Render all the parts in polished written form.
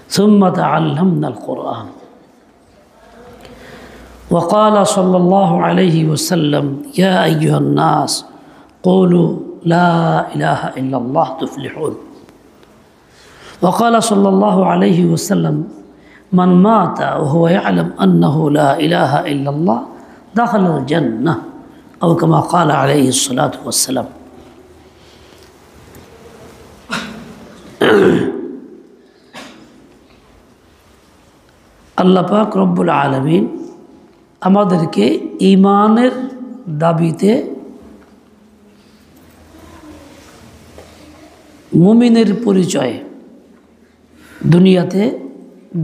ثم تعلمنا القرآن وقال صلى الله عليه وسلم يا أيها الناس قولوا لا إله إلا الله تفلحون وقال صلى الله عليه وسلم من مات وهو يعلم أنه لا إله إلا الله دخل الجنة أو كما قال عليه الصلاة والسلام আল্লাহ পাক রব্বুল আলামিন আমাদেরকে ঈমানের দাবিতে মুমিনের পরিচয়ে দুনিয়াতে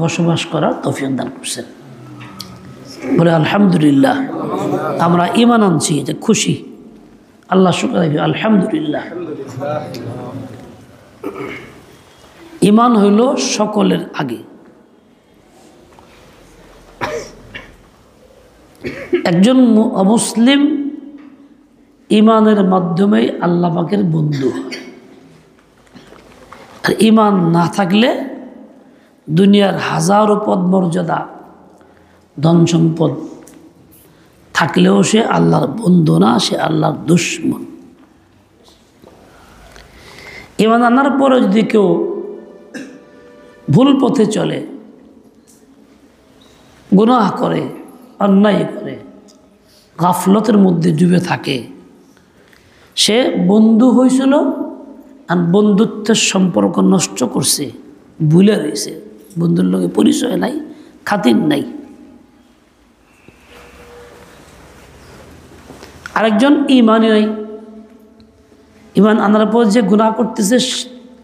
বসবাস করার তৌফিক দান করছেন। বলে আলহামদুলিল্লাহ, আমরা ঈমান আনছি, যে খুশি, আল্লাহ শুকর, আলহামদুলিল্লাহ। ঈমান হইল সকলের আগে। একজন অমুসলিম ঈমানের মাধ্যমে আল্লাহ পাকের বন্ধু হয়। আর ঈমান না থাকলে দুনিয়ার হাজারো পদ মর্যাদা, ধন সম্পদ থাকলেও সে আল্লাহর বন্ধু না, সে আল্লাহর দুশমন। ঈমান আনার পরে যদি কেউ ভুল পথে চলে, গুনাহ করে, অন্যায় করে, গাফলতের মধ্যে ডুবে থাকে, সে বন্ধু হয়েছিল আর বন্ধুত্বের সম্পর্ক নষ্ট করছে, ভুলে রয়েছে, বন্ধুর লগে পরিচয় নাই, খাতির নাই। আরেকজন ঈমানই নাই, ঈমান আনার পর যে গুনাহ করতেছে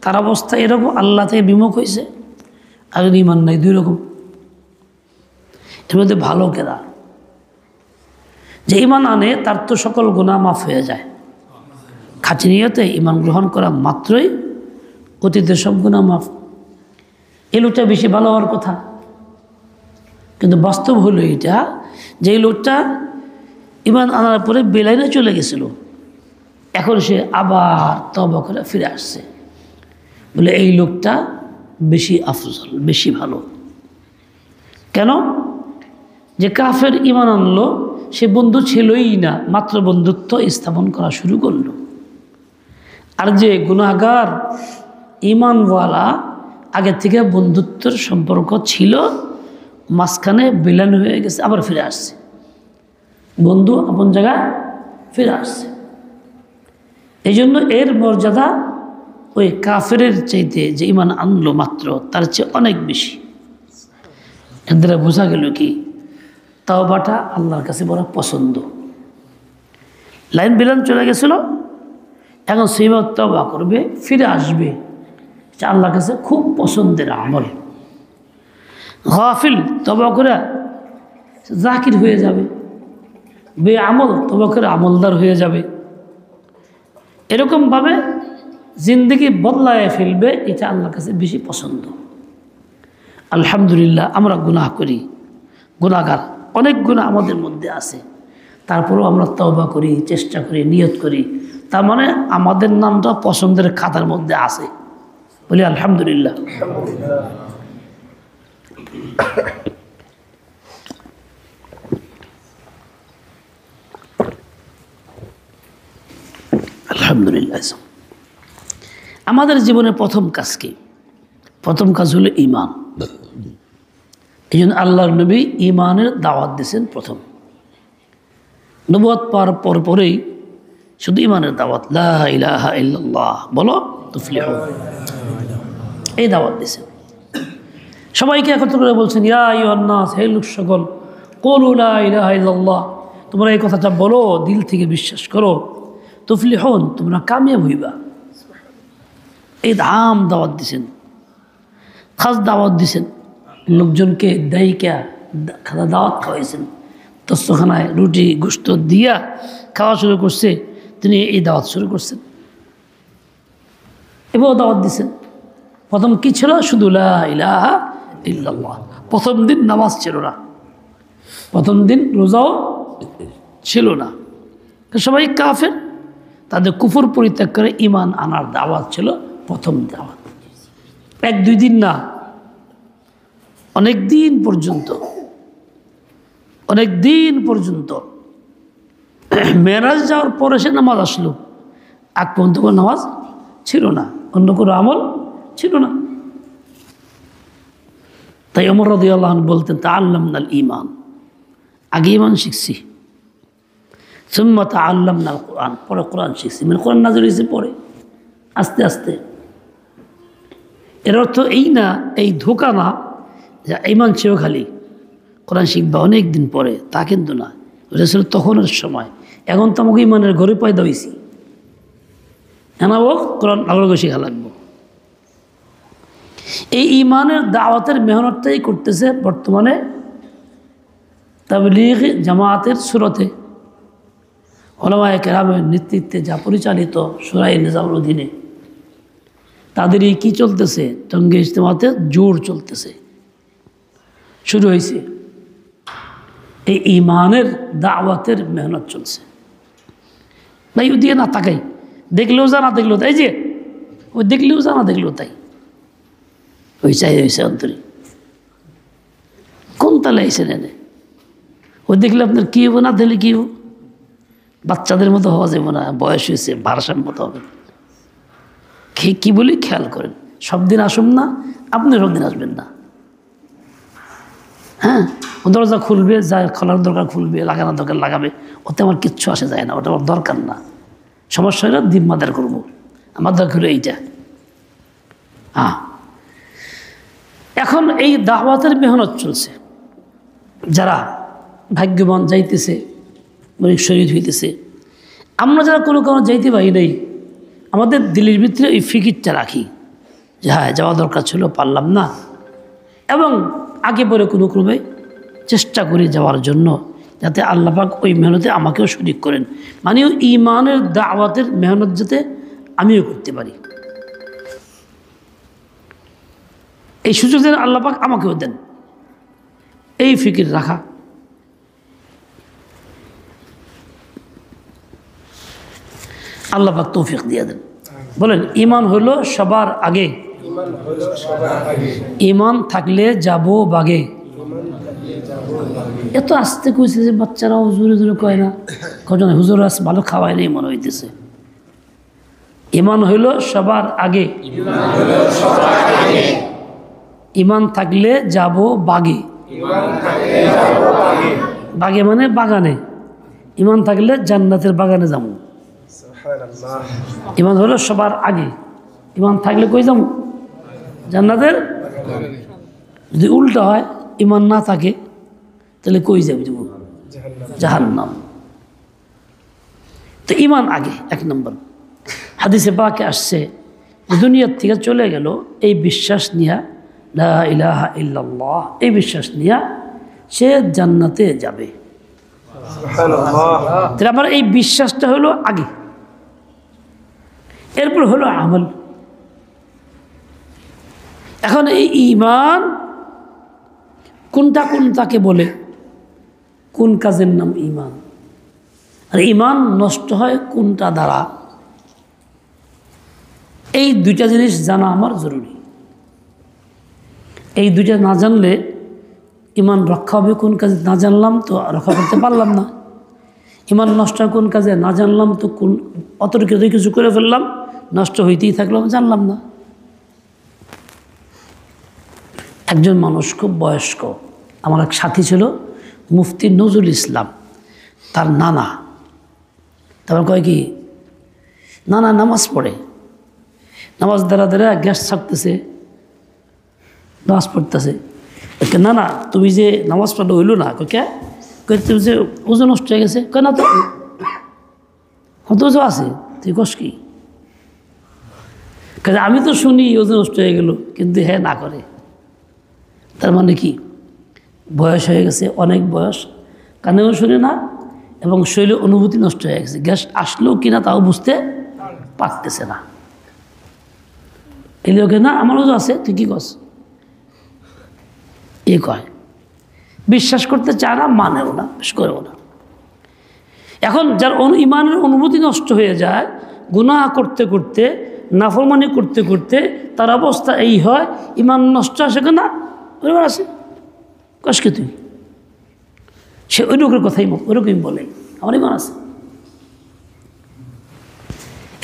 তার অবস্থা এরকম, আল্লাহ থেকে বিমুখ হয়েছে। আর ঈমান নাই, দুই রকম। এর মধ্যে ভালো কেরা? যে ঈমান আনে তার তো সকল গুনাহ মাফ হয়ে যায়। খাঁটি নিয়তে ঈমান গ্রহণ করা মাত্রই অতীতের সব গুনাহ মাফ। এই লোকটা বেশি ভালো হওয়ার কথা, কিন্তু বাস্তব হলো এটা যে এই লোকটা ঈমান আনার পরে বেলাইনে চলে গেছিল, এখন সে আবার তওবা করে ফিরে আসছে। বলে এই লোকটা বেশি আফজল, বেশি ভালো। কেন? যে কাফের ঈমান আনলো, সে বন্ধু ছিলই না, মাত্র বন্ধুত্ব স্থাপন করা শুরু করলো। আর যে গুনাহগার ঈমানওয়ালা, আগে থেকে বন্ধুত্বের সম্পর্ক ছিল, মাঝখানে বিলীন হয়ে গেছে, আবার ফিরে আসছে, বন্ধু আপন জায়গায় ফিরে আসছে। এই জন্য এর মর্যাদা ওই কাফেরের চাইতে যে ঈমান আনলো মাত্র, তার চেয়ে অনেক বেশি। এর দ্বারা বোঝা গেল কি, তওবাটা আল্লাহর কাছে বড় পছন্দ। লাইন বিলান চলে গেছিল, এখন সেইভাবে তওবা করবে, ফিরে আসবে, এটা আল্লাহর কাছে খুব পছন্দের আমল। গাফিল তওবা করে জাকির হয়ে যাবে, বেআমল তওবা করে আমলদার হয়ে যাবে। এরকমভাবে জিন্দগি বদলায় ফেলবে, এটা আল্লাহর কাছে বেশি পছন্দ। আলহামদুলিল্লাহ, আমরা গুনাহ করি, গুনাহগার, অনেক গুনাহ আমাদের মধ্যে আছে, তারপরেও আমরা তওবা করি, চেষ্টা করি, নিয়ত করি, তার মানে আমাদের নামটা পছন্দের খাতার মধ্যে আছে। বলি আলহামদুলিল্লাহ। আলহামদুলিল্লাহ। আমাদের জীবনের প্রথম কাজ কি? প্রথম কাজ হলো ঈমান। এই জন্য আল্লাহর নবী ঈমানের দাওয়াত দিয়েছেন প্রথম। নবুয়ত পাওয়ার পরেই শুধু ঈমানের দাওয়াত, লা ইলাহা ইল্লাল্লাহ বলো তুফলিহু, এই দাওয়াত দিয়েছেন। সবাইকে একত্র করে বলছেন, ইয়া আইয়ুহান নাস, হে লোক সকল, কুলু লা ইলাহা ইল্লাল্লাহ, তোমরা এই কথাটা বলো, দিল থেকে বিশ্বাস করো, তুফলিহুন, তোমরা কামিয়াব হইবা। এই দাম দাওয়াত দিছেন, খাস দাওয়াত দিছেন। লোকজনকে দায়িকা খাওয়া দাওয়াত খাওয়াইছেন, দস্তখানায় রুটি গোশত দিয়া খাওয়া শুরু করছে, তিনি এই দাওয়াত শুরু করছেন। এবার দাওয়াত দিছেন। প্রথম কি ছিল? শুধু লা ইলাহা ইল্লাল্লাহ। প্রথম দিন নামাজ ছিল না, প্রথম দিন রোজাও ছিল না, সবাই কাফের। তাদের কুফর পরিত্যাগ করে ঈমান আনার দাওয়াত ছিল প্রথম দাওয়াত। এক দুই দিন না, অনেক দিন পর্যন্ত মেরাজ যাওয়ার পরে সে নামাজ আসলো, আগ পর্যন্ত কোনো নামাজ ছিল না, অন্য কোনো আমল ছিল না। তাই ওমর রাদিয়াল্লাহু আনহু বলতেন, তাআল্লামনাল ঈমান, আগে ঈমান শিখছি, সুম্মা তাআল্লামনাল কুরআন, পরে কোরআন শিখছি। মানে কোরআন নাযিল হয়েছে পরে, আস্তে আস্তে। এর অর্থ এই না, এই ধোঁকা না যে ঈমান ছিল খালি কোরআন শিখবা অনেক দিন পরে, তা কিন্তু না। ওটা ছিল তখনের সময়। এখন তো আমাকে ঈমানের ঘরে পয়দা হয়েছি, এনাও কোরআন আগ্রহ শেখা লাগবো। এই ঈমানের দাওয়াতের মেহনতটাই করতেছে বর্তমানে তাবলীগ জামায়াতের সুরতে, উলামায়ে কেরামের নেতৃত্বে যা পরিচালিত শুরায়ে নিজামের অধীনে তাদের এই কী চলতেছে, জঙ্গে ইজতেমাতে জোর চলতেছে, শুরু হয়েছে। এই ঈমানের দাওয়াতের মেহনত চলছে। তাই ওদিকে না তাকাই, দেখলেও যা না দেখলেও তাই, যে ওই দেখলেও যা না দেখলেও তাই, ওই চাই হয়েছে অন্তরে কোন তালে আইসে নেনে। ওই দেখলে আপনার কী হবো, না দেখলে কী হবো, বাচ্চাদের মতো হওয়া যাবে না, বয়স হয়েছে ভারসাম্য মতো হবে। কী বলি খেয়াল করেন, সব দিন আসুন না, আপনি সব দিন আসবেন না। হ্যাঁ, ও দরজা খুলবে, যা খোলার দরকার খুলবে, লাগানোর দরকার লাগাবে, ওতে আমার কিচ্ছু আসে যায় না, ওটা আমার দরকার না। সমস্যা হলে দিম্মাদার করবো, আমার দরকার হলো এইটা। হ্যাঁ, এখন এই দাওয়াতের মেহনত চলছে। যারা ভাগ্যবান যাইতেছে, অনেক শহীদ হইতেছে। আমরা যারা কোনো কারণে যাইতে পারি নাই, আমাদের দিলের ভিতরে ওই ফিকিরটা রাখি যে হ্যাঁ যাওয়া দরকার ছিল, পারলাম না, এবং আগে পরে কোনো ক্রমে চেষ্টা করি যাওয়ার জন্য, যাতে আল্লাহ পাক ওই মেহনতে আমাকেও শরীক করেন। মানে ঈমানের দাওয়াতের মেহনত যাতে আমিও করতে পারি, এই সুযোগ যেন আল্লাহ পাক আমাকেও দেন, এই ফিকির রাখা। আল্লাহ পাক তৌফিক দিয়ে দেন। বলেন, ঈমান হলো সবার আগে, ঈমান থাকলে যাব বাগে। এত আস্তে কইছে যে বাচ্চারাও জোরে জোরে কয় না, কজন হুজুর আস ভালো খাওয়াই নেই মনে হইতেছে। ঈমান হইলো সবার আগে, ঈমান থাকলে যাব বাগে। বাগে মানে বাগানে, ঈমান থাকলে জান্নাতের বাগানে যাবো। ঈমান হলো সবার আগে, ঈমান থাকলে কই যাবো? জান্নাতের। যদি উল্টা হয়, ঈমান না থাকে, তাহলে কই যাবো? জাহান্নাম। তো ঈমান আগে, এক নম্বর। হাদিসে পাকে আসছে, দুনিয়ার থেকে চলে গেল এই বিশ্বাস নিয়া, লা ইলাহা ইল্লাল্লাহ, এই বিশ্বাস নিয়া সে জান্নাতে যাবে। তাহলে আমার এই বিশ্বাসটা হলো আগে, এরপর হলো আমল। এখন এই ঈমান কোনটাকে বলে, কোন কাজের নাম ঈমান, আর ঈমান নষ্ট হয় কোনটা দ্বারা, এই দুইটা জিনিস জানা আমার জরুরি। এই দুইটা না জানলে ঈমান রক্ষা হবে কোন কাজে, না জানলাম তো রক্ষা করতে পারলাম না। ঈমান নষ্ট হয় কোন কাজে, না জানলাম তো কোন অতর্কিত কিছু করে ফেললাম, নষ্ট হইতেই থাকলাম, জানলাম না। একজন মানুষ খুব বয়স্ক, আমার এক সাথী ছিল মুফতি নজরুল ইসলাম, তার নানা। তারপর কয় কি, নানা নামাজ পড়ে, নামাজ দ্বারা গ্যাস ছাড়তেছে, নামাজ পড়তেছে। না না, তুমি যে নামাজ পড়া হইল না, কে তুমি যে ওজন নষ্ট হয়ে গেছে, কেন তো ওজন আছে, তুই কস কি? আমি তো শুনি ওজন নষ্ট হয়ে গেল, কিন্তু হ্যাঁ না করে। তার মানে কি, বয়স হয়ে গেছে, অনেক বয়স, কানেও শুনে না এবং শরীরে অনুভূতি নষ্ট হয়ে গেছে, গ্যাস আসলেও কিনা তাও বুঝতে পারতেছে না। এলে ওকে না আমার ওজন আছে, তুই কি কস? এ কয়, বিশ্বাস করতে চায় না, মানেও না, বেশ করেও না। এখন যার ঈমানের অনুভূতি নষ্ট হয়ে যায়, গুনাহ করতে করতে, নাফরমানি করতে করতে, তার অবস্থা এই হয়, ঈমান নষ্ট আসে কেনা, পরিবার আছে, কষকে তুই, সে ওই লোকের কথাই ওইরকমই বলে আমার ইমান আছে।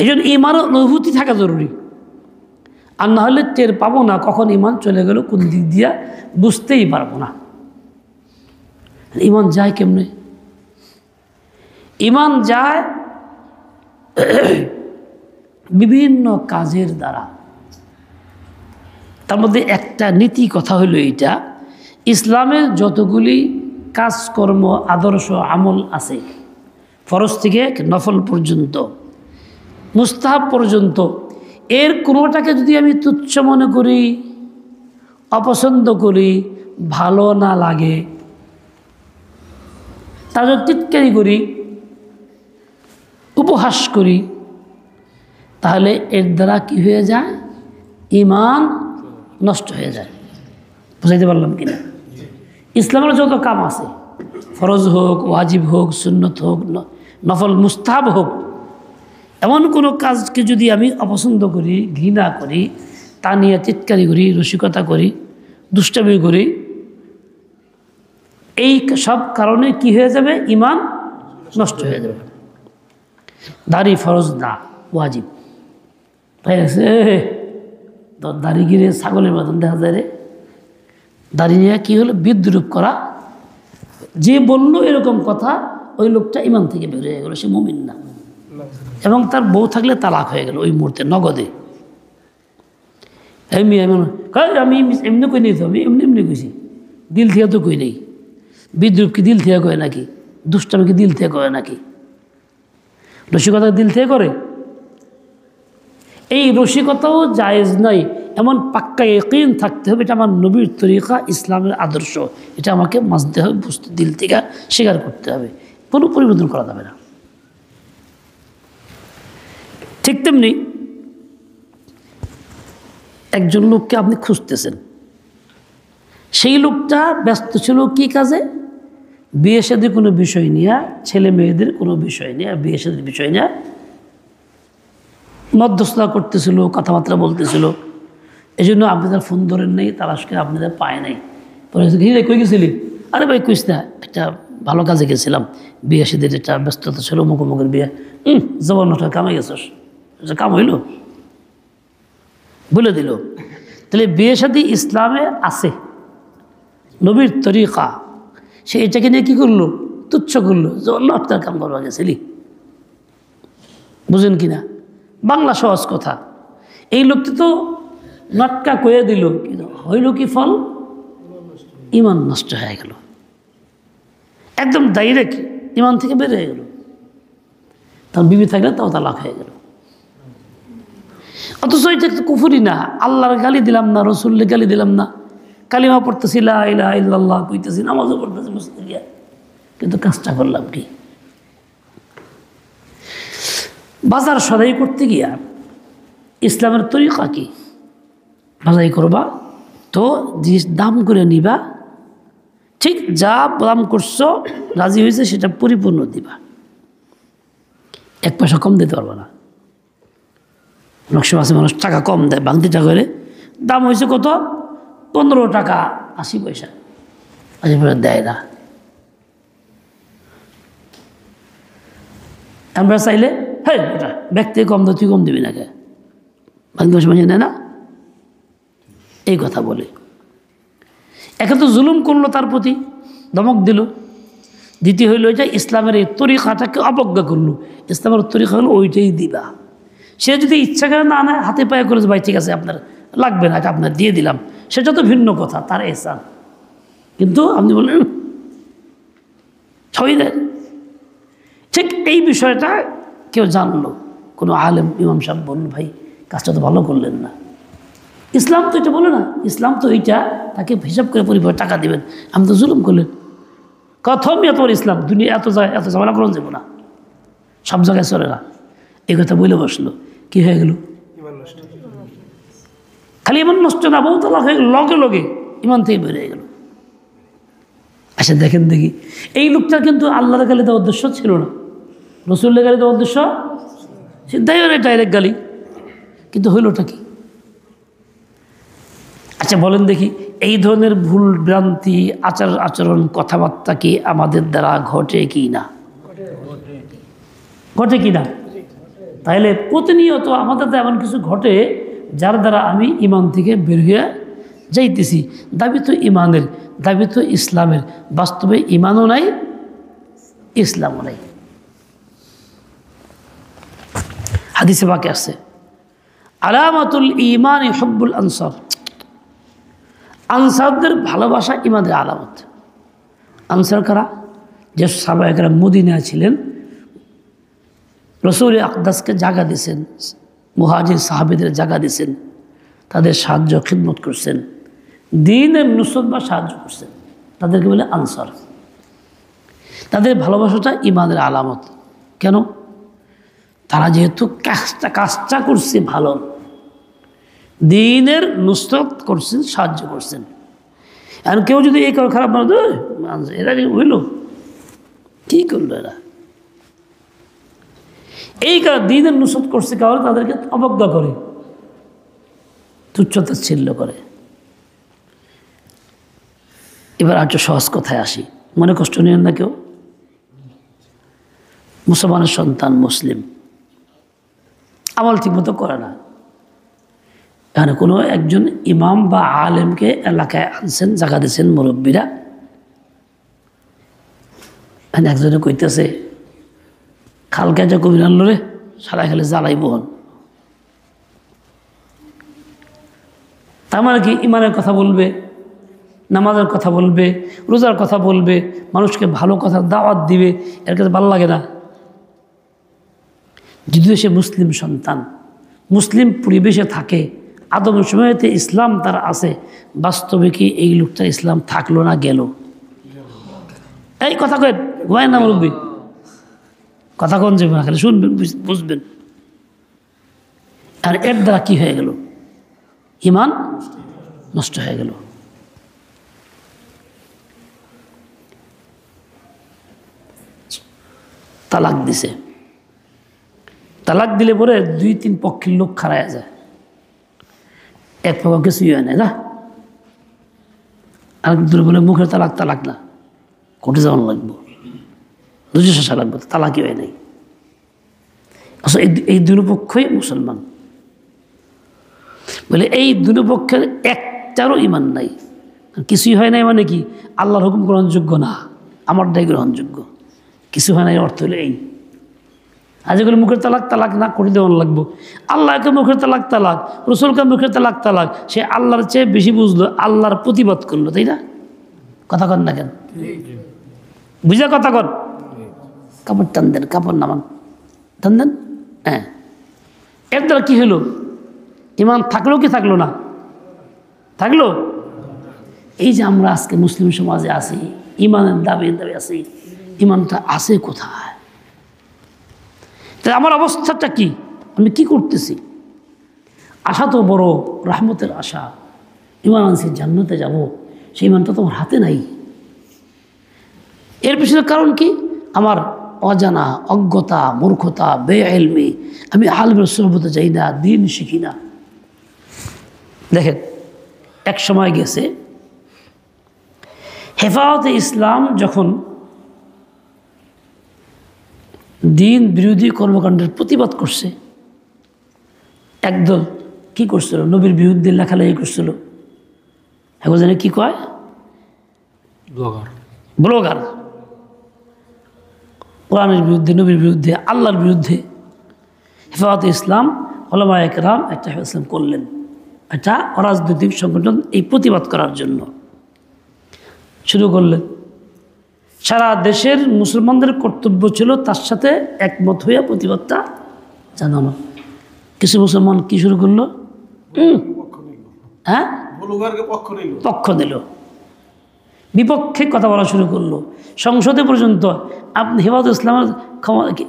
এই জন্য ইমানের অনুভূতি থাকা জরুরি, আর না হলে টের পাবো না কখন ইমান চলে গেল, কোন দিক দিয়া বুঝতেই পারবো না। ইমান যায় কেমনে? ইমান যায় বিভিন্ন কাজের দ্বারা। তার মধ্যে একটা নীতি কথা হলো এইটা, ইসলামের যতগুলি কাজকর্ম আদর্শ আমল আছে, ফরজ থেকে নফল পর্যন্ত, মুস্তাহাব পর্যন্ত, এর কোনোটাকে যদি আমি তুচ্ছ মনে করি, অপছন্দ করি, ভালো না লাগে, তার যদি টিটকারি করি, উপহাস করি, তাহলে এর দ্বারা কি হয়ে যায়? ইমান নষ্ট হয়ে যায়। বুঝাইতে পারলাম কিনা? ইসলামের যত কাম আছে, ফরজ হোক, ওয়াজিব হোক, সুন্নত হোক, নফল মুস্তাহাব হোক, এমন কোনো কাজকে যদি আমি অপছন্দ করি, ঘৃণা করি, তা নিয়ে চিৎকারি করি, রসিকতা করি, দুষ্টামি করি, এই সব কারণে কি হয়ে যাবে? ইমান নষ্ট হয়ে যাবে। দাড়ি ফরজ না, ওয়াজিব। তাই আছে দাড়ি গিরে ছাগলের মতন দেখা যায় রে। দাড়ি নিয়ে কী হলো? বিদ্রুপ করা। যে বললো এরকম কথা, ওই লোকটা ইমান থেকে বের হয়ে গেল, সে মুমিন না। এবং তার বউ থাকলে তালাক হয়ে গেল ওই মুহূর্তে, নগদে। আমি এমনি কই নেই, তো আমি এমনি এমনি কইছি, দিল থেকে তো কই নেই। বিদ্রুপ কি দিল থেকে কয় নাকি? দুষ্টামি কি দিল থেকে কয় নাকি? রসিকতা দিল থেকে করে? এই রসিকতাও জায়েজ নাই, এমন পাক্কা ইয়াকিন থাকতে হবে এটা আমার নবীর তরিকা, ইসলামের আদর্শ, এটা আমাকে মানতে হবে, বুঝতে, দিল থেকে স্বীকার করতে হবে, কোনো পরিবর্তন করা যাবে না। ঠিক তেমনি একজন লোককে আপনি খুঁজতেছেন, সেই লোকটা ব্যস্ত ছিল কি কাজে? বিয়ে শাদীর কোনো বিষয় নিয়ে, ছেলে মেয়েদের কোনো বিষয় নিয়ে, বিয়ে শাদীর বিষয় নিয়ে মধ্যস্থতা করতেছিল, কথাবার্তা বলতেছিল। এই জন্য আপনি তার ফোন ধরেন নাই, তালাশ করে আপনাদের পায় নাই। পরে কই গেছিলি? আরে ভাই কইস না, একটা ভালো কাজে গেছিলাম, বিয়ে শাদীর একটা ব্যস্ততা ছিল, মুখোমুখের বিয়ে। জবানটা কামাই গেছস, কাম হইল, বলে দিল। তাহলে বিয়ে শাদী ইসলামে আছে, নবীর তরিকা, সে এটাকে নিয়ে কী করলো? তুচ্ছ করলো, যে অন্য আপনার কাম করবা গেছিলি। বুঝেন কিনা? বাংলা সহজ কথা। এই লোকটি তো নাটকা কয়ে দিল, কিন্তু হইল কি ফল? ইমান নষ্ট হয়ে গেল, একদম ডাইরেক্ট ইমান থেকে বের হয়ে গেল। তার বিবি থাকলে তাও তালাক হয়ে গেল। অথচ এটা তো কুফরি না, আল্লাহর গালি দিলাম না, রসুলের গালি দিলাম না, কালিমা পড়তেছি, লা ইলাহা ইল্লাল্লাহ কইতেছি, নামাজও পড়তেছি মসজিদে গিয়া, কিন্তু কাজটা করলাম কি? বাজার সদাই করতে গিয়া ইসলামের তরিকা কি? বাজাই করবা তো জিনিস দাম করে নিবা, ঠিক যা দাম করছো রাজি হয়েছে সেটা পরিপূর্ণ দিবা, এক পয়সা কম দিতে পারবা না। অনেক সময় আছে মানুষ টাকা কম দেয়, ভাঙতি টাকা করে, দাম হয়েছে কত? 15 টাকা 80 পয়সা, 80 পয়সা দেয় না। আমরা চাইলে হ্যাঁ ওটা ব্যক্তি কম দেয়, তুই কম দিবি না কে? ভাঙতি পয়সা মাঝে নেয় না, এই কথা বলে। একে তো জুলুম করলো, তার প্রতি ধমক দিল। দ্বিতীয় হইল এটা ইসলামের এই তরিকাটাকে অবজ্ঞা করলো। ইসলামের তরিকা হলো ওইটাই দিবা। সে যদি ইচ্ছা করে না নেয়, হাতে পায়ে করে ভাই ঠিক আছে আপনার লাগবে না, এটা আপনার দিয়ে দিলাম, সেটা তো ভিন্ন কথা, তার এহসান। কিন্তু আপনি বললেন সবাই দেন। ঠিক এই বিষয়টা কেউ জানলো, কোনো আলেম ইমাম সাহেব বলল ভাই কাজটা তো ভালো করলেন না। ইসলাম তো এটা বলে না, ইসলাম তো এইটা তাকে হিসাব করে পরিবার টাকা দিবেন, আপনি তো জুলুম করলেন। প্রথম তোমার ইসলাম, দুনিয়া এত ঝামেলা করুন যাবো না, সব জায়গায় চলে না, এই কথা বলে বসলো। কি হয়ে গেল? খালি ইমান নষ্ট না, বহু তালাক হয়ে গেল, লগে লগে ইমান থেকে বের হয়ে গেল। আচ্ছা দেখেন দেখি, এই লোকটার কিন্তু আল্লাহর গালি দেওয়ার উদ্দেশ্য ছিল না, রসুলের গালি দেওয়ার উদ্দেশ্য সিদ্ধাই ডাইরেক্ট গালি, কিন্তু হইলটা কি? আচ্ছা বলেন দেখি, এই ধরনের ভুল ভ্রান্তি আচার আচরণ কথাবার্তা কি আমাদের দ্বারা ঘটে কি না? ঘটে কি না? তাহলে প্রতিনিয়ত আমাদের দ্বারা এমন কিছু ঘটে যার দ্বারা আমি ইমান থেকে বের হয়ে যাইতেছি। দাবি তো ইমানের, দাবি তো ইসলামের, বাস্তবে ইমানও নাই, ইসলামও নাই। হাদিসে বাকি আছে, আলামাতুল ইমানি হুব্বুল আনসার, আনসারদের ভালোবাসা ইমানের আলামত। আনসার কারা? যে সাহাবায়ে মদিনায় ছিলেন, রসুল আকদাসকে জায়গা দিয়েছেন, মুহাজির সাহাবীদের জায়গা দিয়েছেন, তাদের সাহায্য খিদমত করছেন, দ্বীনের নুসরত বা সাহায্য করছেন, তাদেরকে বলে আনসার। তাদের ভালোবাসাটা ইমানের আলামত। কেন? তারা যেহেতু কাজটা করছে ভালো, দ্বীনের নুসরত করছেন, সাহায্য করছেন। আর কেউ যদি এই করে খারাপ মানে এরা হইল কি করলো, এরা এই কারণে দ্বীনের নুসরত করছে, কারণে তাদেরকে অবজ্ঞা করে, তুচ্ছতাচ্ছিল্য করে। এবার আর সহজ কথায় আসি, মনে কষ্ট নিয়েন না কেউ। মুসলমানের সন্তান, মুসলিম, আমল ঠিকমতো করে না, এখানে কোনো একজন ইমাম বা আলেমকে এলাকায় আনছেন, জায়গা দিয়েছেন মুরব্বীরা, একজনে কইতেছে খালকে যে কবির আনলো রে, সারা খালে জ্বালাই বহন। তার মানে কি? ইমানের কথা বলবে, নামাজের কথা বলবে, রোজার কথা বলবে, মানুষকে ভালো কথার দাওয়াত দিবে, এর কাছে ভালো লাগে না। যদিও সে মুসলিম সন্তান, মুসলিম পরিবেশে থাকে, আদমের সময়তে ইসলাম তার আছে, বাস্তবে কি এই লোকটা ইসলাম থাকলো না গেল? এই কথা কয় ঘুমায় না মুরব্বী, কথা কোন যাবে না, খালি শুনবেন, বুঝবেন। আর এর দ্বারা কি হয়ে গেল? ইমান নষ্ট হয়ে গেল। তালাক দিছে, তালাক দিলে পরে 2-3 পক্ষের লোক খারায়া যায়, এক পক্ষ কিছুই হয় না, না আর দূরে বলে মুখের তালাক, তালাক না, কোর্টে যাওয়ান লাগবো, রুজুশাসা লাগবে, তালাকই হয় নাই। আচ্ছা এই দুই পক্ষই মুসলমান বলে, এই দুই পক্ষের একটারও ইমান নাই, কিছুই হয় নাই। মানে কি? আল্লাহর হুকুম গ্রহণযোগ্য না, আমারটাই গ্রহণযোগ্য, কিছু হয় নাই। অর্থ হলো এই, আজ এগুলো মুখের তালাক, তালাক না করে দেওয়ান লাগবো। আল্লাহকে মুখের তালাক, তালাক, রসুলকে মুখের তালাক, তালাক, সে আল্লাহর চেয়ে বেশি বুঝলো, আল্লাহর প্রতিবাদ করলো, তাই না? কথা কন না কেন? বুঝা কথা কন? কাপড় টান দেন, কাপড় নামান, টান দেন। হ্যাঁ, এর দ্বারা কি হলো? ইমান থাকলো কি থাকলো না? থাকলো। এই যে আমরা আজকে মুসলিম সমাজে আছি, ইমানের দাবি আছি, ইমানটা আছে কোথায়? তাহলে আমার অবস্থাটা কি? আমি কি করতেছি? আশা তো বড়, রহমতের আশা, ইমান আনছি জান্নাতে যাব, সেই ইমানটা তোমার হাতে নাই। এর পিছনে কারণ কি? আমার অজানা, অজ্ঞতা, মূর্খতা, বেইলমি, আমি আলেমের সোহবতে যাই না, দিন শিখি না। দেখেন, এক সময় গেছে হেফাজতে ইসলাম যখন দিন বিরোধী কর্মকাণ্ডের প্রতিবাদ করছে, একদল কি করছিল? নবীর বিরুদ্ধে লেখালেখি করছিল। এখন জানে কি কয়? ব্লগার। কোরআনের বিরুদ্ধে, নবীর বিরুদ্ধে, আল্লাহর বিরুদ্ধে। হেফাজতে ইসলাম ওলামায়ে কেরাম একটা হেফাজতে ইসলাম করলেন, একটা অরাজনৈতিক সংগঠন, এই প্রতিবাদ করার জন্য শুরু করলেন। সারা দেশের মুসলমানদের কর্তব্য ছিল তার সাথে একমত হইয়া প্রতিবাদটা জানানো। কিছু মুসলমান কি শুরু করলো? হ্যাঁ, পক্ষ নিল, বিপক্ষে কথা বলা শুরু করলো। সংসদে পর্যন্ত আপনি হেফাজত ইসলামের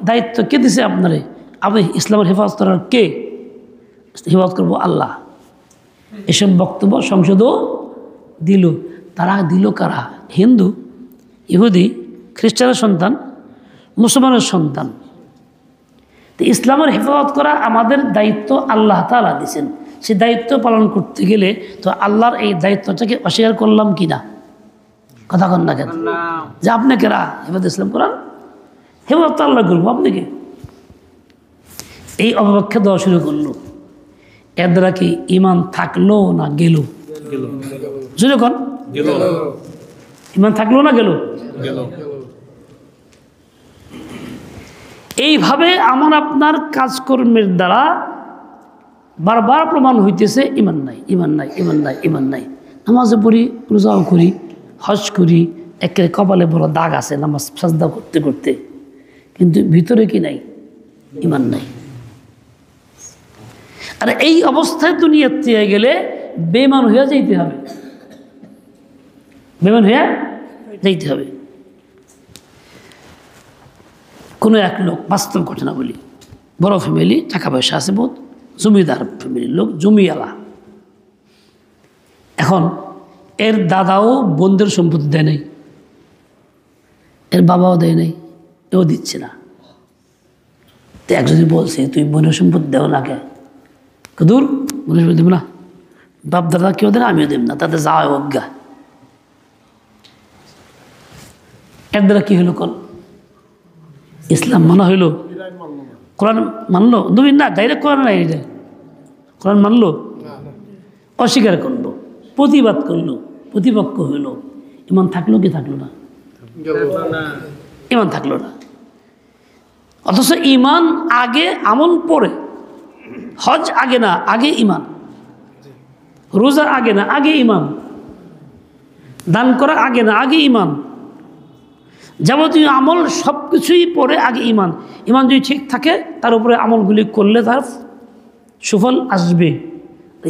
দায়িত্ব কে দিছে আপনারে? আপনি ইসলামের হেফাজত করার কে? হেফাজত করবো আল্লাহ। এসব বক্তব্য সংসদও দিল। তারা দিল কারা? হিন্দু, ইহুদি, খ্রিস্টানের সন্তান, মুসলমানের সন্তান। তো ইসলামের হেফাজত করা আমাদের দায়িত্ব আল্লাহ তাআলা দিয়েছেন। সে দায়িত্ব পালন করতে গেলে তো আল্লাহর এই দায়িত্বটাকে অস্বীকার করলাম কি না? কথা কন না কেন? যে আপনি কেরা হেফাজত ইসলাম করান, হেফাজত তো আল্লাহ করবো, আপনাকে এই অপব্যাখ্যা দেওয়া শুরু করলো। এর দ্বারা কি ইমান থাকলো না গেল? শুনে কন, ইমান থাকলো না গেল? এইভাবে আমার আপনার কাজকর্মের দ্বারা বারবার প্রমাণ হইতেছে ইমান নাই, ইমান নাই, ইমান নাই, ইমান নাই। নামাজে পড়ি, রোজাও করি, হজ করি, একেবারে কপালে বড় দাগ আছে নামাজ সাজদা করতে করতে, কিন্তু ভিতরে কি নাই? ইমান নাই। আর এই অবস্থায় দুনিয়াতে গেলে বেঈমান হইয়া যাইতে হবে, বেঈমান হইয়া যাইতে হবে। কোনো এক লোক, বাস্তব ঘটনা বলি, বড় ফ্যামিলি, টাকা পয়সা আছে বহুত, জমিদার ফ্যামিলির লোক, জমিওয়ালা। এখন এর দাদাও বোনদের সম্পত্তি দেয় নাই, এর বাবাও দেয় নাই, এও দিচ্ছে না। তো একজনই বলছে তুই বোনের সম্পত্তি দেও না, কে দূর বোনের সম্পত্তি দেব না, বাপ দাদা কেউ দেন, আমিও দেব না, তাতে যাওয়া অজ্ঞা। এর দ্বারা কি হলো? কোন ইসলাম মানা হইল, কোরআন মানলো? তুমি না, ডাইরেক্ট কোরআন নাই, এটা কোরআন মানলো? অস্বীকার করলো, প্রতিবাদ করলো, প্রতিপক্ষ হইল। ইমান থাকলো কি থাকলো না? ইমান থাকলো না। অথচ ইমান আগে, আমল পরে। হজ আগে না, আগে ইমান। রোজা আগে না, আগে ইমান। দান করা আগে না, আগে ইমান। যাবতীয় আমল সব কিছুই পরে, আগে ইমান। ইমান যদি ঠিক থাকে তার উপরে আমলগুলি করলে তার সুফল আসবে।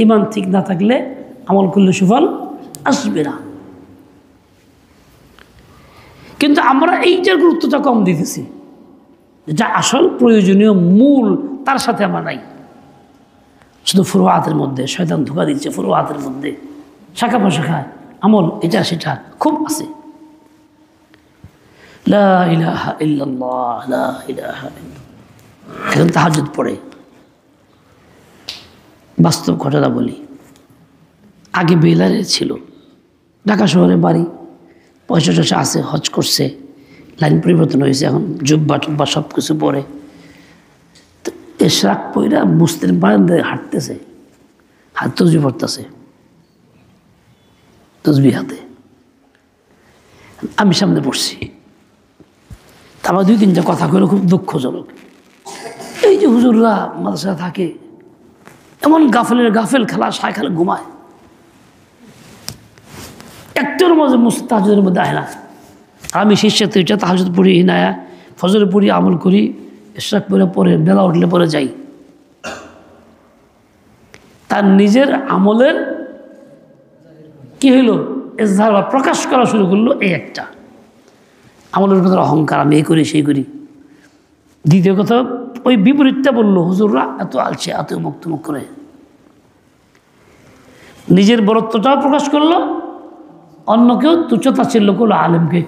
ইমান ঠিক না থাকলে আমল করলে সুফল আসবে না। কিন্তু আমরা এইটার গুরুত্বটা কম দিতেছি, যা আসল প্রয়োজনীয় মূল তার সাথে আমরা নাই। শুধু ফুরুয়াতের মধ্যে শয়তান ধোঁকা দিচ্ছে, ফুরুয়াতের মধ্যে শাখা প্রশাখায় আমল এটা সেটা খুব আছে। লা ইলাহা ইল্লাল্লাহ, লা ইলাহা ইল্লাল্লাহ। এখন তাহাজ্জুদ পড়ে। বাস্তব ঘটনা বলি, আগে বেলারে ছিল, ঢাকা শহরে বাড়ি, পয়সা টয়সা আছে, হজ করছে, লাইন পরিবর্তন হয়েছে, এখন জুব্বা টুব্বা সব কিছু পরে এশরাক পইরা মুস্তির বারান্দায় হাঁটতেছে, হাত তসবি পড়তেছে, তসবি হাতে। আমি সামনে পড়ছি, তারপর দুই তিনটা কথা কইলো খুব দুঃখজনক। এই যে হুজুররা মাদ্রাসা থাকে, এমন গাফেল খেলা সায় খেলা ঘুমায়, একটার মধ্যে তাহাজ্জুদের মধ্যে আয় না। আমি শীর্ষে তুইটা তাহাজ্জুদ পড়ি, হিনায়া ফজরে পড়ি, আমল করি, ইশরাক পরে বেলা উঠলে পরে যাই। তার নিজের আমলের কি হইল? ইজহার বা প্রকাশ করা শুরু করলো। এই একটা আমলের কথা অহংকার, আমি এই করি সেই করি। দ্বিতীয় কথা, ওই বিপরীতটা বললো, হুজুররা এত আলছে, এত মুক্তমুখ করে নিজের বরত্বটাও প্রকাশ করলো, অন্যকেও তুচ্ছতাচ্ছিল্য করলো, আলেমকে।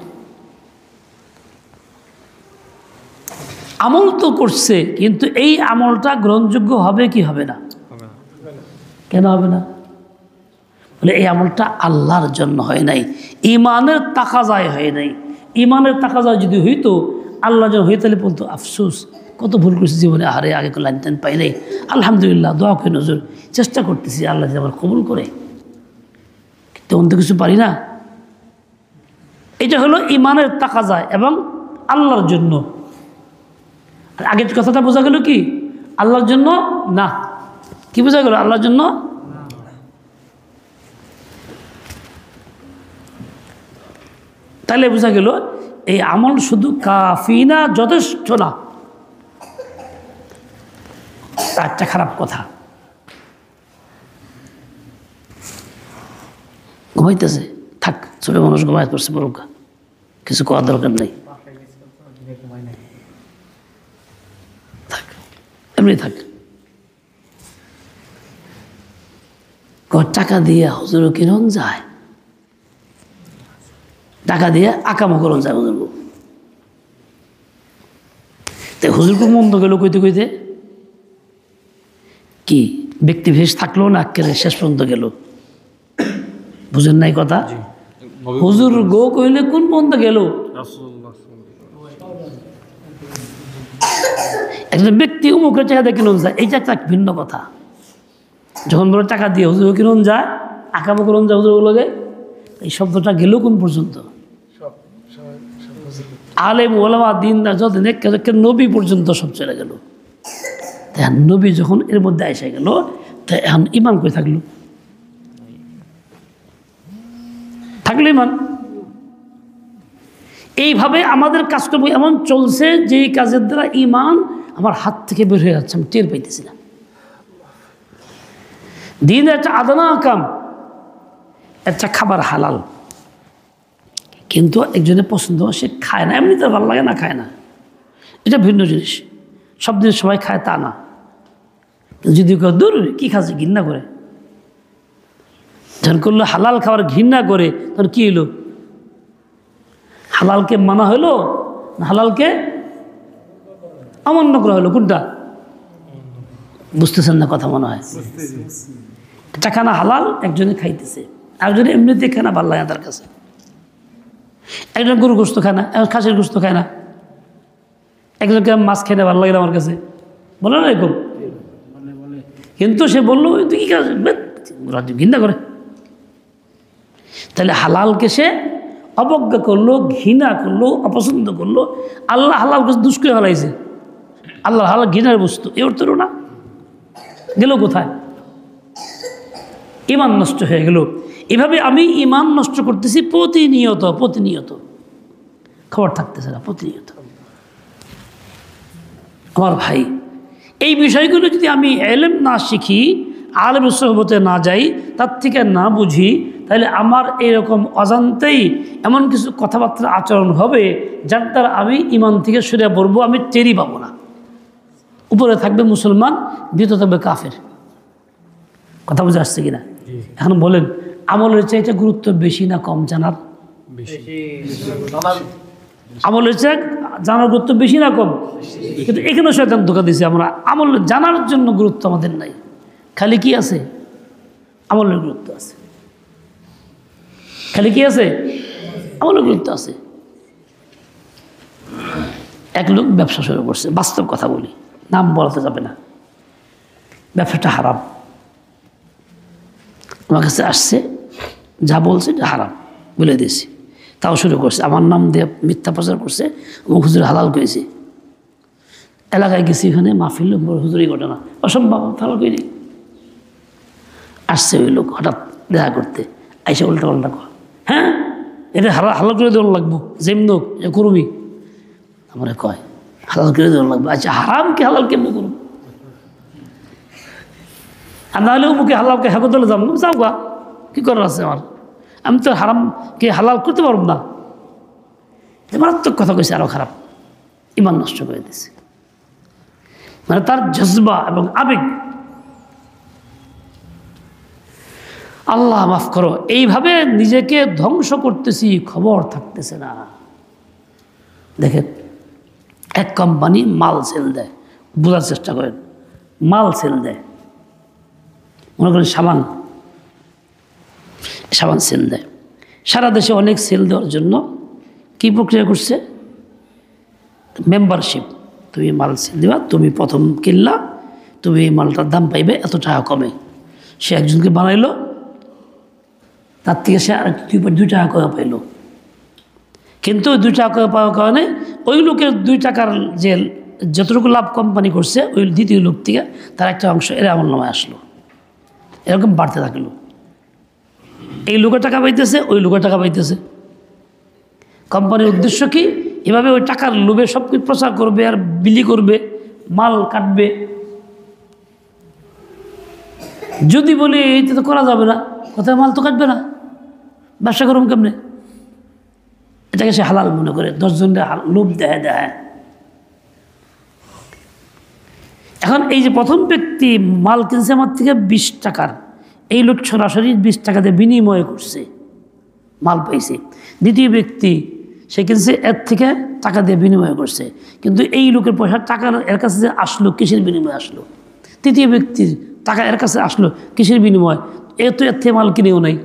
আমল তো করছে, কিন্তু এই আমলটা গ্রহণযোগ্য হবে কি হবে না? কেন হবে না? বলে এই আমলটা আল্লাহর জন্য হয় নাই, ইমানের তাকাজায় হয় নাই। ইমানের তাকাজায় যদি হইতো, আল্লাহর জন্য হইতে তাহলে বলতো আফসোস, কত ভুল করছি জীবনে, আরে আগে লাইন টাইন পাই নাই, আলহামদুলিল্লাহ, দোয়া করি নজর, চেষ্টা করতেছি, আল্লাহ যদি আমার কবুল করে। তেমন তো কিছু পারি না। এটা হলো ইমানের তাকাজায় এবং আল্লাহর জন্য। আর আগের কথাটা বোঝা গেল কি? আল্লাহর জন্য না। কি বোঝা গেল? আল্লাহর জন্য। তাহলে বোঝা গেল এই আমল শুধু কাফি না, যথেষ্ট না। একটা খারাপ কথা, ঘুমাইতেছে, থাক, ছোট মানুষ ঘুমাই পড়ছে, বড় কিছু করার দরকার নেই, থাক, এমনি থাক। টাকা দিয়ে হুজুর কিরণ যায়, টাকা দিয়ে আকামো করণ যায় হুজুর। তাই হুজুরকে মন্দ গেল কইতে কইতে কি ব্যক্তি বিশেষ থাকলো না, একেবারে শেষ পর্যন্ত গেল। বুঝেন নাই কথা? হুজুর গো কইলে কোন পর্যন্ত গেল? একজন ব্যক্তি উমুকের টাকা দিয়ে কিনুন যায়, এইটা একটা ভিন্ন কথা। যখন বলে টাকা দিয়ে হুজুর কিনুন যায়, আঁকাবো কিনুন যায় হুজুর লগে, এই শব্দটা গেল কোন পর্যন্ত? আলেম ওলামা দিন যতদিন নবী পর্যন্ত সব চলে গেল। নবী যখন এর মধ্যে এসে গেল, তা এখন ইমান করে থাকলো ইমান। এইভাবে আমাদের কাজকর্ম এমন চলছে যে কাজের দ্বারা ইমান আমার হাত থেকে বের হয়ে যাচ্ছে, আমি টের পাইতেছি না। দিন একটা আদানা কাম, একটা খাবার হালাল, কিন্তু একজনের পছন্দ সে খায় না, এমনিতে ভালো লাগে না, খায় না, এটা ভিন্ন জিনিস। সব দিন সবাই খায় তা না। যদি কেউ দূর কী খাচ্ছে ঘৃণা করে, যখন করলো হালাল খাবার ঘৃণা করে, তখন কী হইল? হালালকে মানা হইলো না হালালকে অমান্য করা হলো? কোনটা? বুঝতেছেন না কথা মনে হয়? একটা খানা হালাল একজনে খাইতেছে, একজনে এমনিতে খানা ভালো লাগে তার কাছে। একজন গরু গোস্ত খায় না, একজন খাসির গোস্ত খায় না, একজনকে মাছ খেতে ভালো লাগে না আমার কাছে, বলে না এরকম? কিন্তু সে বললো তুই কি খাস, ঘৃণা করে। তাহলে হালালকে সে অবজ্ঞা করলো, ঘৃণা করলো, অপছন্দ করলো। আল্লাহ হালালকে দুষ্করে হালাইছে, আল্লাহ হালাল ঘৃণার বস্তু, এ অর্থ না। গেল কোথায়? ইমান নষ্ট হয়ে গেল। এভাবে আমি ইমান নষ্ট করতেছি প্রতিনিয়ত, খবর থাকতেছে না, প্রতিনিয়ত। আমার ভাই, এই বিষয়গুলো যদি আমি এলেম না শিখি, আলেমের সোহবতে না যাই, তার থেকে না বুঝি, তাহলে আমার এরকম অজান্তেই এমন কিছু কথাবার্তা আচরণ হবে যার দ্বারা আমি ইমান থেকে সরে পড়বো, আমি টেরই পাবো না। উপরে থাকবে মুসলমান, ভিতরে থাকবে কাফের। কথা বুঝে আসছে কিনা? এখন বলেন, আমলের চাইতে গুরুত্ব বেশি না কম জানার? আমলের চাই জানার গুরুত্ব বেশি না কম? কিন্তু এখানে শয়তান ধোঁকা দিয়েছে, আমরা আমল জানার জন্য গুরুত্ব আমাদের নাই, খালি কি আছে? আমলের গুরুত্ব আছে। খালি কি আছে? আমলের গুরুত্ব আছে। এক লোক ব্যবসা শুরু করছে, বাস্তব কথা বলি, নাম বলাতে যাবে না, ব্যবসাটা হারাম। আমার কাছে আসছে, যা বলছে এটা হারাম বলে দিয়েছি, তাও শুরু করছে, আমার নাম দিয়ে মিথ্যা প্রচার করছে, অমুক হুজুর হালাল করেছে। এলাকায় গেছি, এখানে মাহফিল হুজুরি ঘটনা, অসম্ভব হালাল করিনি। আসছে ওই লোক হঠাৎ দেখা করতে, আইসা উল্টা পাল্টা কর, হ্যাঁ এটা হালাল করে দেওয়ার লাগবো, যেমন করবি আমরা কয় হালাল করে দেওয়ার লাগবে। আচ্ছা হারামকে হালাল কেমন করব? আর না হলেও মুখে হালালকে হাগত হলে যাবো, যাও গা, কী করার আছে আমার? আমি তো হারামকে হালাল করতে পারব না। মারাত্মক কথা কইছে, আরও খারাপ, ইমান নষ্ট করে দিয়েছে। মানে তার জজবা এবং আবেগ, আল্লাহ মাফ করো, এইভাবে নিজেকে ধ্বংস করতেছি, খবর থাকতেছে না। দেখেন, এক কোম্পানি মাল সেল দেয়, বোঝার চেষ্টা করেন, মাল সেল দেয়, মনে করেন সাবান সেল দেয়। সারা দেশে অনেক সেল দেওয়ার জন্য কী প্রক্রিয়া করছে? মেম্বারশিপ। তুমি মাল সেল দিবা, তুমি প্রথম কিনলা, তুমি এই মালটার দাম পাইবে এত টাকা কমে। সে একজনকে বানাইলো, তার থেকে সে আর 2 টাকা করে পাইল। কিন্তু 2 টাকা করে পাওয়ার কারণে ওই লোকের 2 টাকার যে যতটুকু লাভ কোম্পানি করছে, ওই দ্বিতীয় লোক থেকে তার একটা অংশ এর আমল নামায় আসলো। এরকম বাড়তে থাকলো। এই লোকের টাকা পাইতেছে, ওই লোকের টাকা পাইতেছে। কোম্পানির উদ্দেশ্য কি? এভাবে ওই টাকার লোভে সব কিছু প্রচার করবে আর বিলি করবে, মাল কাটবে। যদি বলি এটা তো করা যাবে না, কোথায় মাল তো কাটবে না, ব্যবসা করুন কেমনে? এটাকে সে হালাল মনে করে, 10 জনের লোভ দেয়। এখন এই যে প্রথম ব্যক্তি মাল কিনছে আমার থেকে 20 টাকার, এই লোক সরাসরি 20 টাকা দিয়ে বিনিময় করছে, মাল পাইছে। দ্বিতীয় ব্যক্তি সে কিনছে এর থেকে টাকা দিয়ে বিনিময় করছে, কিন্তু এই লোকের পয়সা টাকা এর কাছে যে আসলো, কিসের বিনিময়ে আসলো? তৃতীয় ব্যক্তির টাকা এর কাছে আসলো কিসের বিনিময়? এ তো এর থেকে মাল কিনেও নাই,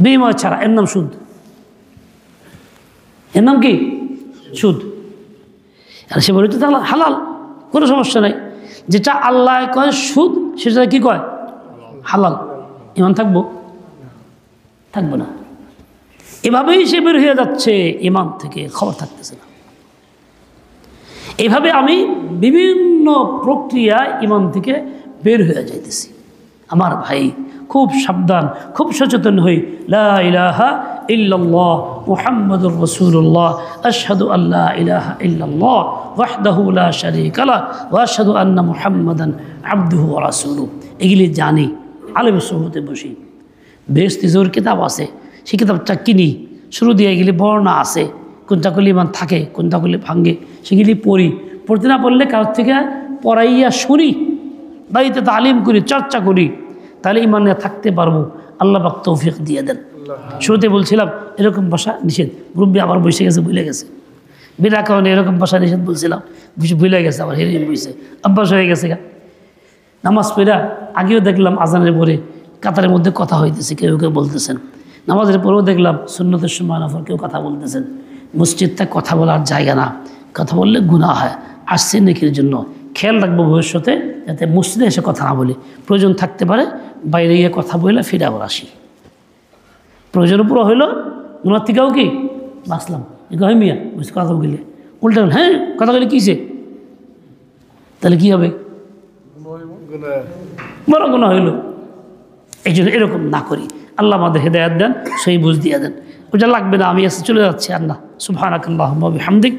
বিনিময় ছাড়া। এর নাম সুদ। এর নাম কি? সুদ। আর সে বলে তো তাহলে হালাল, কোনো সমস্যা নাই। যেটা আল্লাহ কয় সুদ সেটা কি কয়? হালাল। ইমান থাকবো? থাকবো না। এভাবেই সে বের হয়ে যাচ্ছে ইমান থেকে, খবর থাকতেছে না। এভাবে আমি বিভিন্ন প্রক্রিয়া ইমান থেকে বের হয়ে যাইতেছি। আমার ভাই খুব সাবধান, খুব সচেতন হই। লা ইলাহা ইল্লাল্লাহ মুহাম্মাদুর রাসূলুল্লাহ আশহাদু আল্লা ইলাহা ইল্লাল্লাহ ওয়াহদাহু লা শারীকা লাহু ওয়া আশহাদু আন্না মুহাম্মাদান আবদুহু ওয়া রাসূলুহু। এগুলি জানি, আলেম সুহবতে বসি। বেহেশতি জোর কিতাব আছে, সেই কিতাবটা কিনি, শুরু দিয়ে গেলে বর্ণনা আছে, কোনটা করলে ইমান থাকে, কোনটা করলে ভাঙ্গে, সেগুলি পড়ি। পড়তে না পড়লে কারোর থেকে পড়াইয়া শুনি, বাড়িতে তালিম করি, চর্চা করি, তাহলে ইমানে থাকতে পারবো। আল্লাহ পাক তৌফিক দিয়ে দেন। শুরুতে বলছিলাম এরকম ভাষা নিষেধ, মুরব্বী আবার বসে গেছে, ভুলে গেছে। বিনা কারণে এরকম ভাষা নিষেধ বলছিলাম, ভুলে গেছে, আবার হেরে বসে অভ্যাস হয়ে গেছে। নামাজ পড়া আগেও দেখলাম আজানের পরে কাতারের মধ্যে কথা হইতেছে, কেউ কেউ বলতেছেন। নামাজের পরেও দেখলাম সুন্নতের সময় নফর কেউ কথা বলতেছেন। মসজিদটা কথা বলার জায়গা না, কথা বললে গুনাহ হয়। আসছে নেকির জন্য, খেয়াল রাখবো ভবিষ্যতে যাতে মসজিদে এসে কথা না বলি। প্রয়োজন থাকতে পারে বাইরে গিয়ে কথা বলে ফিরে আবার আসি। প্রয়োজন পুরো হইলো, ওনার থেকেও কি বাঁচলাম। হয় মিয়া বুঝতে কথা বললে উল্টা, হ্যাঁ কথা বলে কিসে, তাহলে কি হবে? বড় গুনাহ হইল। এই জন্য এরকম না করি। আল্লাহ আমাদের হেদায়েত দেন, সেই বুঝ দিয়ে দেন। ওটা লাগবে না, আমি এসে চলে যাচ্ছি। আল্লাহ সুবহানাকাল্লাহুম্মা ওয়া বিহামদিক